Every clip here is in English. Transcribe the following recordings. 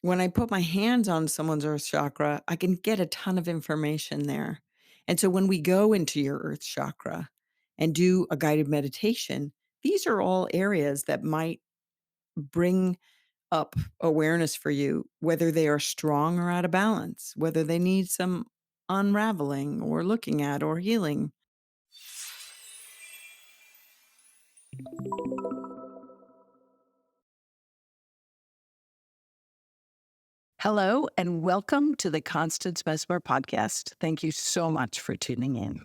When I put my hands on someone's earth chakra, I can get a ton of information there. And so when we go into your earth chakra and do a guided meditation, these are all areas that might bring up awareness for you, whether they are strong or out of balance, whether they need some unraveling or looking at or healing. Hello, and welcome to the Constance Messmer Podcast. Thank you so much for tuning in.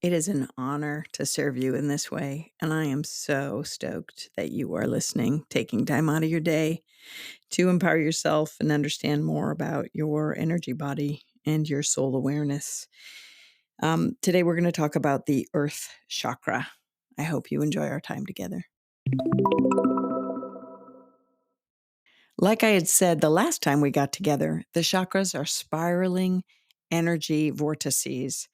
It is an honor to serve you in this way, and I am so stoked that you are listening, taking time out of your day to empower yourself and understand more about your energy body and your soul awareness. Today, we're going to talk about the Earth Chakra. I hope you enjoy our time together. Like I had said the last time we got together, the chakras are spiraling energy vortices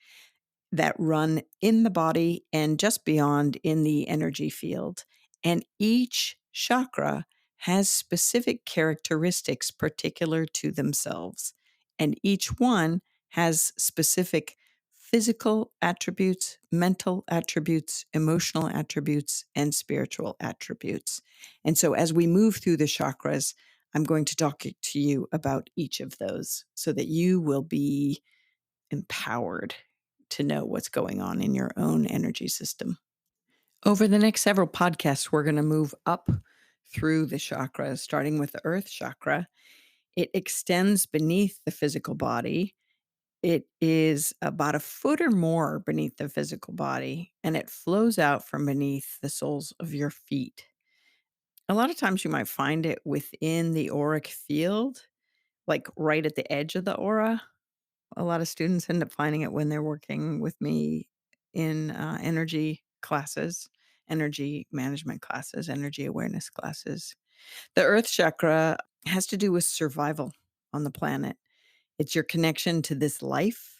that run in the body and just beyond in the energy field. And each chakra has specific characteristics particular to themselves. And each one has specific physical attributes, mental attributes, emotional attributes, and spiritual attributes. And so as we move through the chakras, I'm going to talk to you about each of those so that you will be empowered to know what's going on in your own energy system. Over the next several podcasts, we're going to move up through the chakras, starting with the earth chakra. It extends beneath the physical body. It is about a foot or more beneath the physical body, and it flows out from beneath the soles of your feet. A lot of times you might find it within the auric field, like right at the edge of the aura. A lot of students end up finding it when they're working with me in energy classes, energy management classes, energy awareness classes. The earth chakra has to do with survival on the planet. It's your connection to this life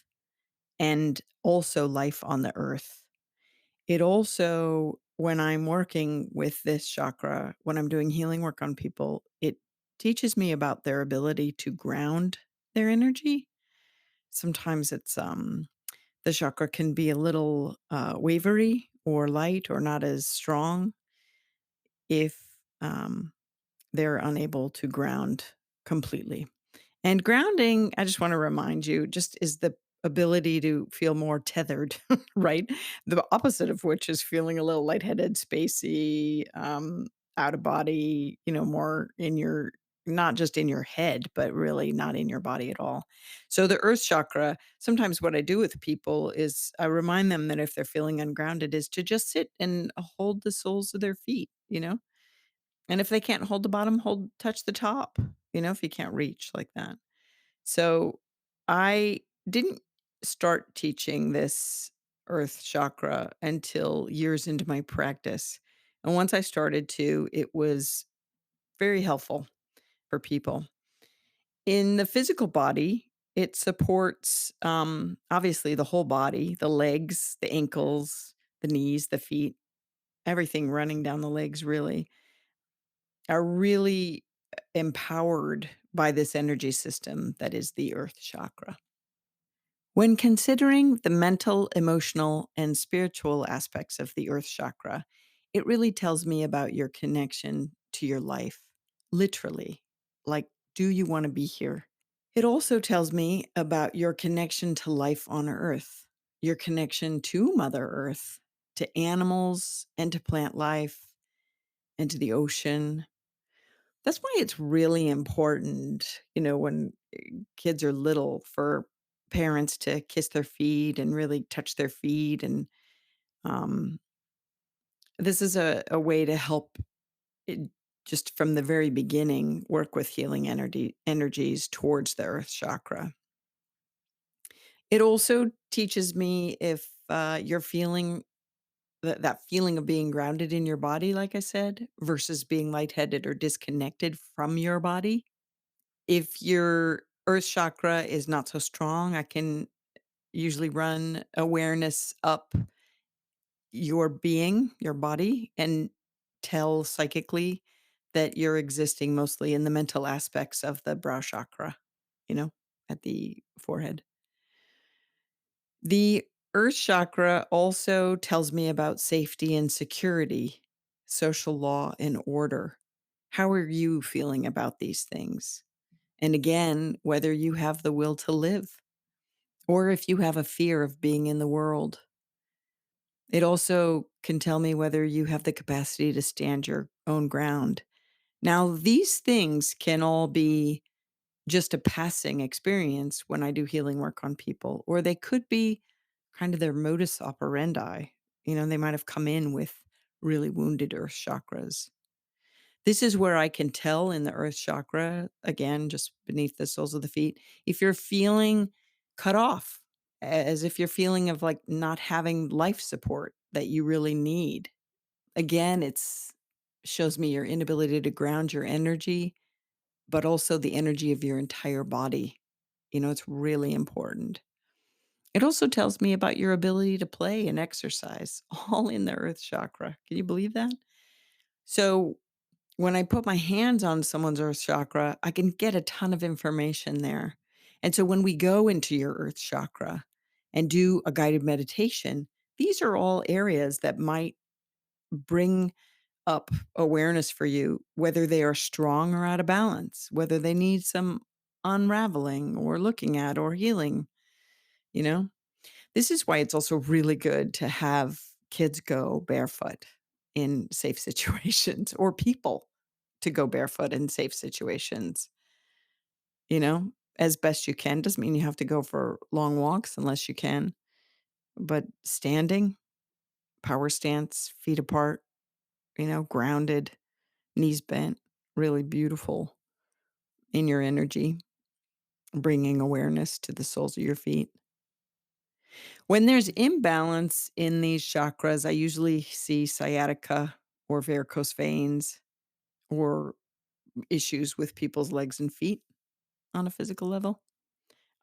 and also life on the earth. It also, when I'm working with this chakra, when I'm doing healing work on people, it teaches me about their ability to ground their energy. Sometimes the chakra can be a little wavery or light or not as strong if they're unable to ground completely. And grounding, I just want to remind you, just is the ability to feel more tethered, right? The opposite of which is feeling a little lightheaded, spacey, out of body, more in your, not just in your head, but really not in your body at all. So the earth chakra, sometimes what I do with people is I remind them that if they're feeling ungrounded, is to just sit and hold the soles of their feet. And if they can't hold the bottom, touch the top, if you can't reach like that. So I didn't start teaching this earth chakra until years into my practice. And once I started to, it was very helpful for people. In the physical body, it supports obviously the whole body, the legs, the ankles, the knees, the feet, everything running down the legs really are really empowered by this energy system that is the earth chakra. When considering the mental, emotional, and spiritual aspects of the earth chakra, it really tells me about your connection to your life, literally. Like, do you want to be here? It also tells me about your connection to life on earth, your connection to Mother Earth, to animals, and to plant life, and to the ocean. That's why it's really important, when kids are little for parents to kiss their feet and really touch their feet. And um, this is a way to help it, just from the very beginning, work with healing energies towards the earth chakra. It also teaches me if you're feeling that feeling of being grounded in your body, like I said, versus being lightheaded or disconnected from your body. If your earth chakra is not so strong, I can usually run awareness up your being, your body, and tell psychically that you're existing mostly in the mental aspects of the brow chakra, you know, at the forehead. The earth chakra also tells me about safety and security, social law and order. How are you feeling about these things? And again, whether you have the will to live or if you have a fear of being in the world. It also can tell me whether you have the capacity to stand your own ground. Now, these things can all be just a passing experience when I do healing work on people, or they could be kind of their modus operandi. They might have come in with really wounded earth chakras. This is where I can tell in the earth chakra, again, just beneath the soles of the feet, if you're feeling cut off, as if you're feeling of like not having life support that you really need. Again, it's shows me your inability to ground your energy, but also the energy of your entire body. It's really important. It also tells me about your ability to play and exercise, all in the earth chakra. Can you believe that? So, when I put my hands on someone's earth chakra, I can get a ton of information there. And so, when we go into your earth chakra and do a guided meditation, these are all areas that might bring up awareness for you, whether they are strong or out of balance, whether they need some unraveling or looking at or healing, you know? This is why it's also really good to have kids go barefoot in safe situations or people to go barefoot in safe situations, as best you can. Doesn't mean you have to go for long walks unless you can, but standing, power stance, feet apart, grounded, knees bent, really beautiful in your energy, bringing awareness to the soles of your feet. When there's imbalance in these chakras, I usually see sciatica or varicose veins or issues with people's legs and feet on a physical level.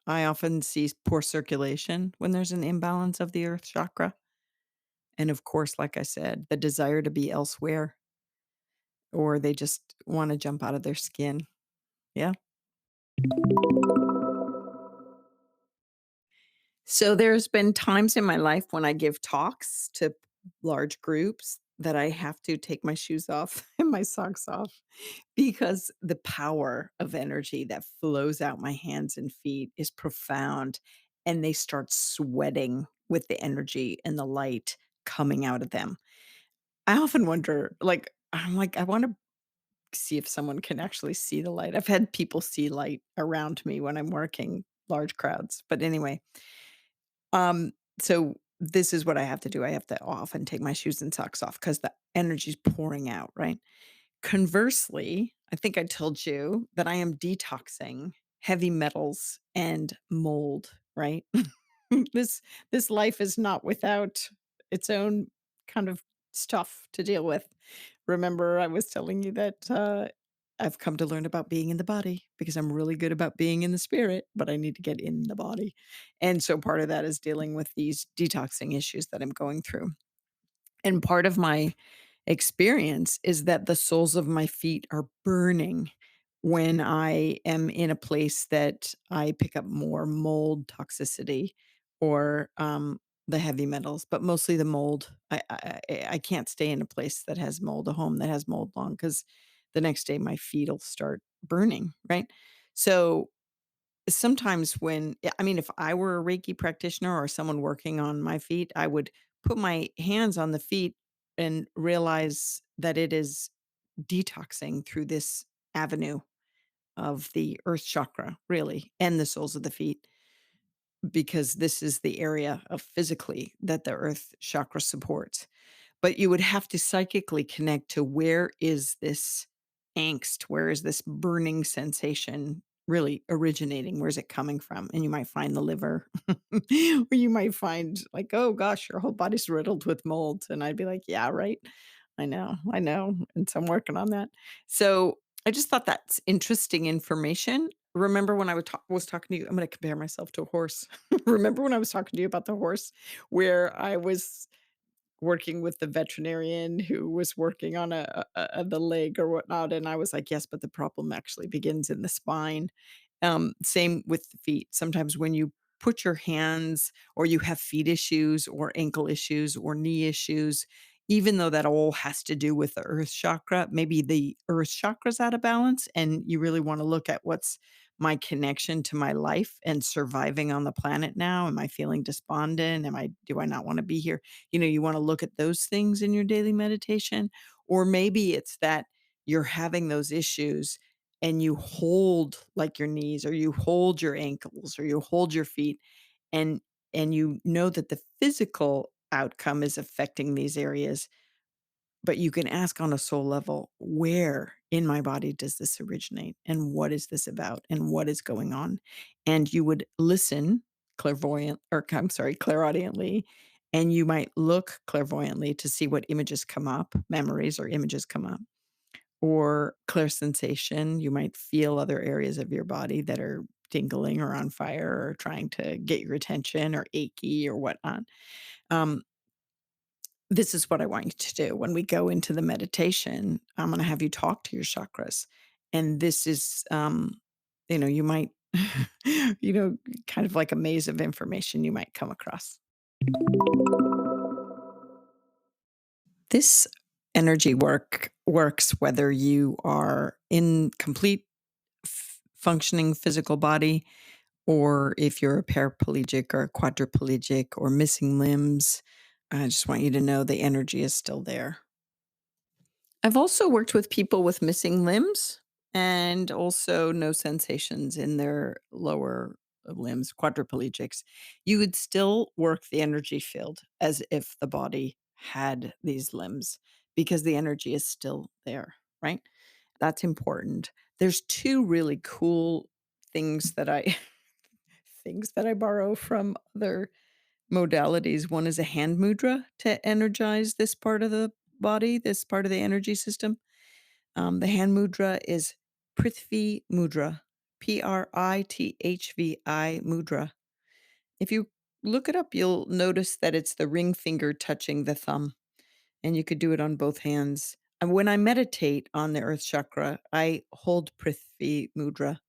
I often see poor circulation when there's an imbalance of the earth chakra. And of course, like I said, the desire to be elsewhere or they just want to jump out of their skin. Yeah. So there's been times in my life when I give talks to large groups that I have to take my shoes off and my socks off because the power of energy that flows out my hands and feet is profound and they start sweating with the energy and the light coming out of them. I often wonder, I'm like, I want to see if someone can actually see the light. I've had people see light around me when I'm working large crowds. But anyway, so this is what I have to do. I have to often take my shoes and socks off because the energy's pouring out, right? Conversely, I think I told you that I am detoxing heavy metals and mold, right? This this life is not without its own kind of stuff to deal with. Remember, I was telling you that I've come to learn about being in the body because I'm really good about being in the spirit, but I need to get in the body. And so part of that is dealing with these detoxing issues that I'm going through. And part of my experience is that the soles of my feet are burning when I am in a place that I pick up more mold toxicity or the heavy metals, but mostly the mold. I can't stay in a place that has mold, a home that has mold long because the next day my feet will start burning, right? So sometimes if I were a Reiki practitioner or someone working on my feet, I would put my hands on the feet and realize that it is detoxing through this avenue of the earth chakra, really, and the soles of the feet, because this is the area of physically that the earth chakra supports. But you would have to psychically connect to where is this angst? Where is this burning sensation really originating? Where's it coming from? And you might find the liver, or you might find like, oh gosh, your whole body's riddled with mold. And I'd be like, yeah, right. I know. And so I'm working on that. So I just thought that's interesting information. Remember when I was talking to you? I'm going to compare myself to a horse. Remember when I was talking to you about the horse where I was working with the veterinarian who was working on the leg or whatnot, and I was like, "Yes, but the problem actually begins in the spine." Same with the feet. Sometimes when you put your hands or you have feet issues or ankle issues or knee issues, even though that all has to do with the earth chakra, maybe the earth chakra's out of balance and you really wanna look at what's my connection to my life and surviving on the planet now. Am I feeling despondent? Do I not wanna be here? You wanna look at those things in your daily meditation, or maybe it's that you're having those issues and you hold like your knees or you hold your ankles or you hold your feet and you know that the physical outcome is affecting these areas, but you can ask on a soul level, where in my body does this originate and what is this about and what is going on? And you would listen clairaudiently, and you might look clairvoyantly to see what images come up, memories or images come up, or clear sensation. You might feel other areas of your body that are tingling or on fire or trying to get your attention or achy or whatnot. Um, this is what I want you to do. When we go into the meditation, I'm going to have you talk to your chakras. And this is, you might, you know, kind of like a maze of information you might come across. This energy works whether you are in complete functioning physical body, or if you're a paraplegic or a quadriplegic or missing limbs. I just want you to know the energy is still there. I've also worked with people with missing limbs and also no sensations in their lower limbs, quadriplegics. You would still work the energy field as if the body had these limbs because the energy is still there, right? That's important. There's two really cool things that I things that I borrow from other modalities. One is a hand mudra to energize this part of the body, this part of the energy system. The hand mudra is Prithvi Mudra, Prithvi Mudra. If you look it up, you'll notice that it's the ring finger touching the thumb, and you could do it on both hands. And when I meditate on the earth chakra, I hold Prithvi Mudra.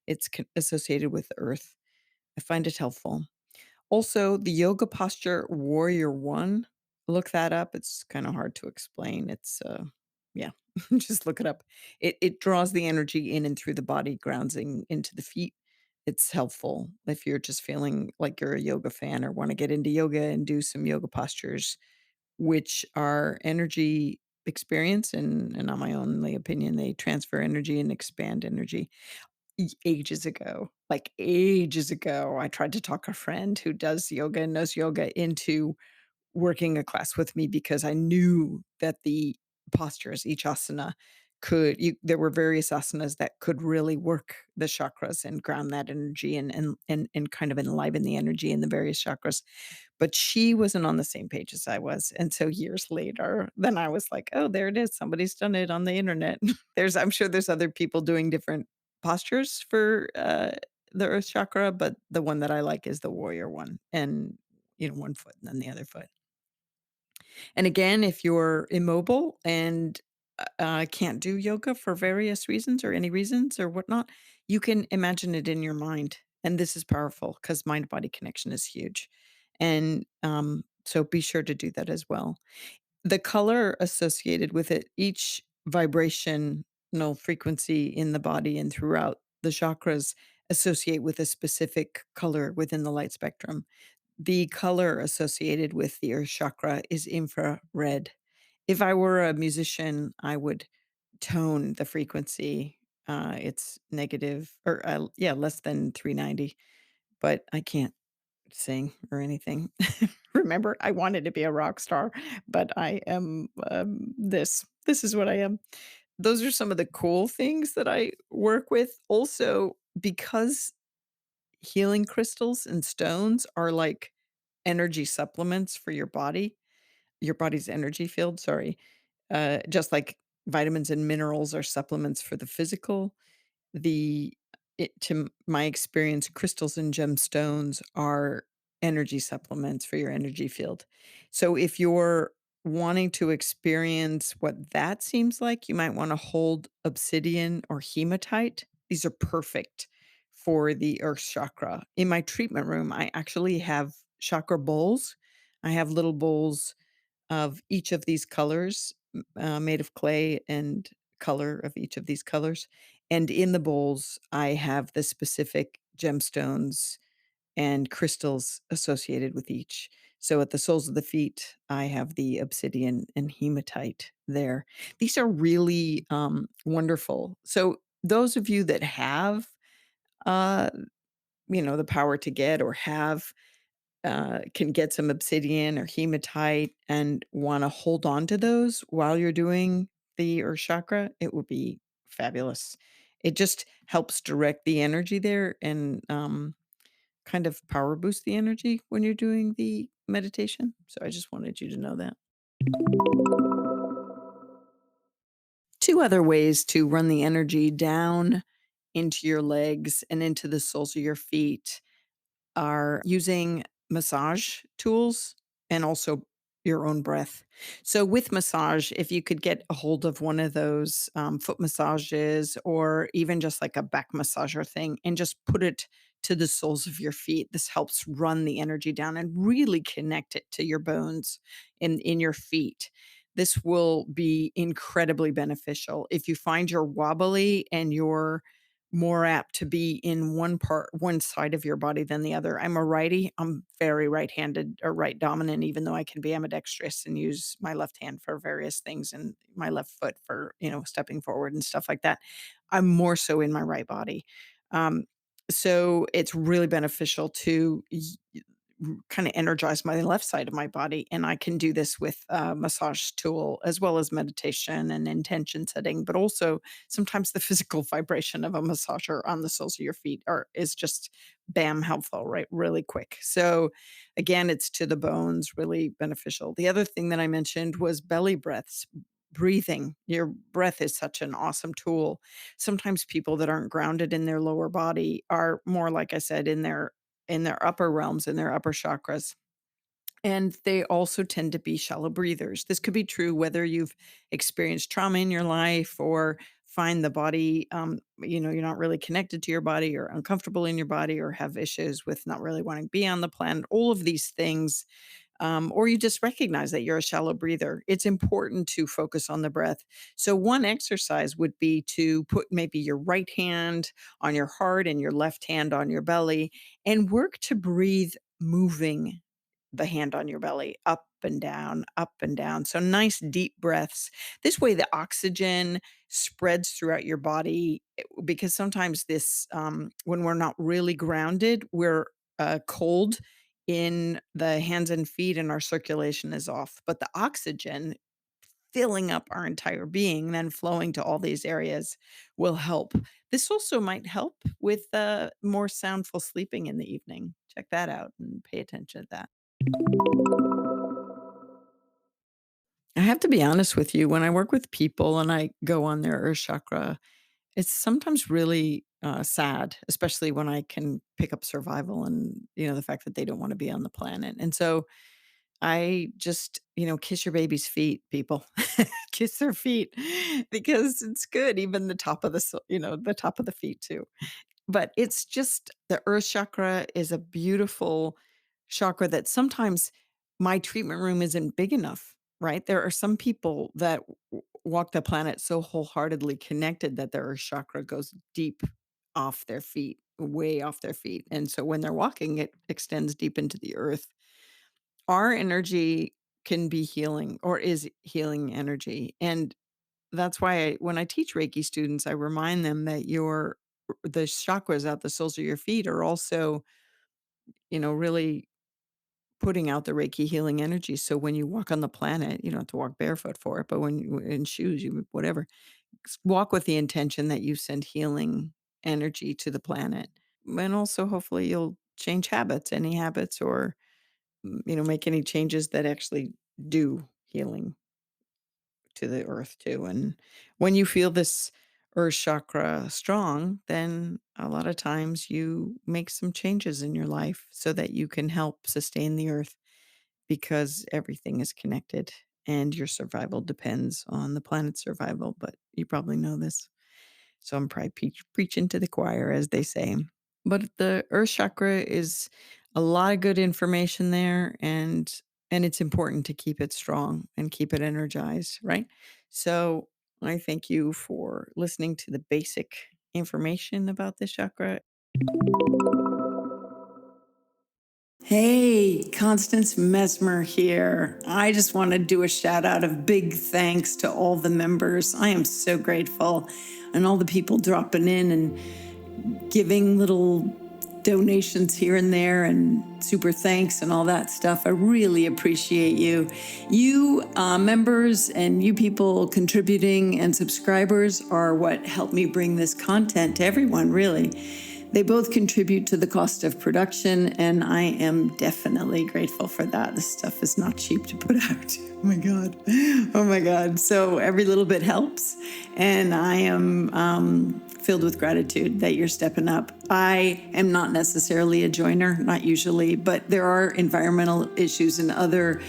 It's associated with the earth. I find it helpful. Also, the yoga posture Warrior One, look that up. It's kind of hard to explain. Yeah, just look it up. It draws the energy in and through the body, grounding into the feet. It's helpful if you're just feeling like you're a yoga fan or want to get into yoga and do some yoga postures, which are energy experience and on my only opinion, they transfer energy and expand energy. Ages ago, like ages ago, I tried to talk a friend who does yoga and knows yoga into working a class with me because I knew that the postures, each asana there were various asanas that could really work the chakras and ground that energy and kind of enliven the energy in the various chakras. But she wasn't on the same page as I was. And so years later, then I was like, oh, there it is. Somebody's done it on the internet. I'm sure there's other people doing different postures for the earth chakra, but the one that I like is the warrior one. And, one foot and then the other foot. And again, if you're immobile and can't do yoga for various reasons or any reasons or whatnot, you can imagine it in your mind. And this is powerful because mind body connection is huge. And so be sure to do that as well. The color associated with it, each vibrational frequency in the body and throughout the chakras associate with a specific color within the light spectrum. The color associated with the earth chakra is infrared. If I were a musician, I would tone the frequency. It's negative or yeah, less than 390, but I can't sing or anything. Remember, I wanted to be a rock star, but I am this. This is what I am. Those are some of the cool things that I work with. Also, because healing crystals and stones are like energy supplements for your body's energy field, sorry. Just like vitamins and minerals are supplements for the physical, my experience, crystals and gemstones are energy supplements for your energy field. So if you're wanting to experience what that seems like, you might wanna hold obsidian or hematite. These are perfect for the Earth Chakra. In my treatment room, I actually have chakra bowls. I have little bowls of each of these colors, made of clay and color of each of these colors, and in the bowls, I have the specific gemstones and crystals associated with each. So at the soles of the feet, I have the obsidian and hematite there. These are really, wonderful. So those of you that have, uh, the power to get or have can get some obsidian or hematite and wanna hold on to those while you're doing the Earth Chakra, it would be fabulous. It just helps direct the energy there and, kind of power boost the energy when you're doing the meditation. So I just wanted you to know that. 2 other ways to run the energy down into your legs and into the soles of your feet are using massage tools and also your own breath. So, with massage, if you could get a hold of one of those foot massages or even just like a back massager thing and just put it to the soles of your feet, this helps run the energy down and really connect it to your bones in your feet. This will be incredibly beneficial. If you find you're wobbly and you're more apt to be in one side of your body than the other. I'm a righty. I'm very right-handed or right dominant, even though I can be ambidextrous and use my left hand for various things and my left foot for, stepping forward and stuff like that. I'm more so in my right body. Um, so it's really beneficial to kinda energize my left side of my body, and I can do this with a massage tool as well as meditation and intention setting, but also sometimes the physical vibration of a massager on the soles of your feet is just bam, helpful, right, really quick. So, again, it's to the bones, really beneficial. The other thing that I mentioned was belly breaths, breathing. Your breath is such an awesome tool. Sometimes people that aren't grounded in their lower body are more, like I said, in their upper realms, in their upper chakras. And they also tend to be shallow breathers. This could be true whether you've experienced trauma in your life or find the body, you're not really connected to your body or uncomfortable in your body or have issues with not really wanting to be on the planet. All of these things or you just recognize that you're a shallow breather. It's important to focus on the breath. So, one exercise would be to put maybe your right hand on your heart and your left hand on your belly and work to breathe moving the hand on your belly up and down, up and down. So, nice deep breaths. This way, the oxygen spreads throughout your body because sometimes when we're not really grounded, we're cold in the hands and feet and our circulation is off. But the oxygen filling up our entire being, then flowing to all these areas will help. This also might help with more soundful sleeping in the evening. Check that out and pay attention to that. I have to be honest with you, when I work with people and I go on their Earth Chakra, it's sometimes really sad, especially when I can pick up survival and, the fact that they don't want to be on the planet. And so I just, kiss your baby's feet, people. Kiss their feet because it's good. Even the top of the top of the feet too. But it's just the Earth Chakra is a beautiful chakra that sometimes my treatment room isn't big enough, right? There are some people that walk the planet so wholeheartedly connected that their Earth Chakra goes deep off their feet, way off their feet. And so when they're walking, it extends deep into the earth. Our energy can be healing or is healing energy. And that's why when I teach Reiki students, I remind them that the chakras out the soles of your feet are also, really putting out the Reiki healing energy. So when you walk on the planet, you don't have to walk barefoot for it, but when you in shoes, you whatever, walk with the intention that you send healing energy to the planet. And also hopefully you'll change habits, any habits or make any changes that actually do healing to the earth too. And when you feel this earth chakra strong, then a lot of times you make some changes in your life so that you can help sustain the earth because everything is connected. and your survival depends on the planet's survival, but you probably know this. So I'm probably preaching to the choir, as they say. But the Earth Chakra is a lot of good information there, and it's important to keep it strong and keep it energized, right? So I thank you for listening to the basic information about this chakra. Hey, Constance Messmer here. I just want to do a shout out of big thanks to all the members. I am so grateful. And all the people dropping in and giving little donations here and there and super thanks and all that stuff. I really appreciate you. You members and you people contributing and subscribers are what helped me bring this content to everyone, really. They both contribute to the cost of production, and I am definitely grateful for that. This stuff is not cheap to put out. Oh my God. Oh my God. So every little bit helps, and I am filled with gratitude that you're stepping up. I am not necessarily a joiner, not usually, but there are environmental issues and other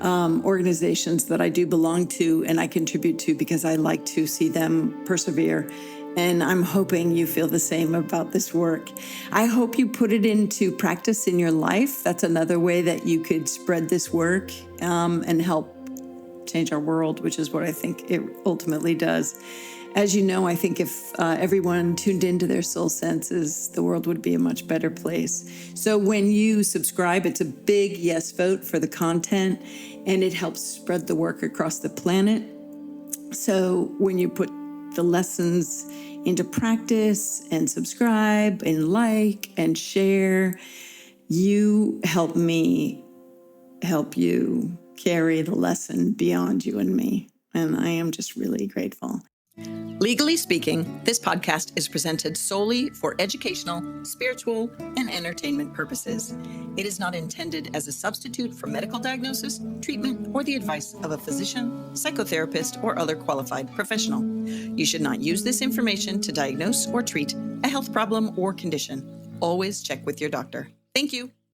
organizations that I do belong to and I contribute to because I like to see them persevere. And I'm hoping you feel the same about this work. I hope you put it into practice in your life. That's another way that you could spread this work and help change our world, which is what I think it ultimately does. As you know, I think if everyone tuned into their soul senses, the world would be a much better place. So when you subscribe, it's a big yes vote for the content, and it helps spread the work across the planet. So when you put the lessons into practice and subscribe and like and share, you help me help you carry the lesson beyond you and me. And I am just really grateful. Legally speaking, this podcast is presented solely for educational, spiritual, and entertainment purposes. It is not intended as a substitute for medical diagnosis, treatment, or the advice of a physician, psychotherapist, or other qualified professional. You should not use this information to diagnose or treat a health problem or condition. Always check with your doctor. Thank you.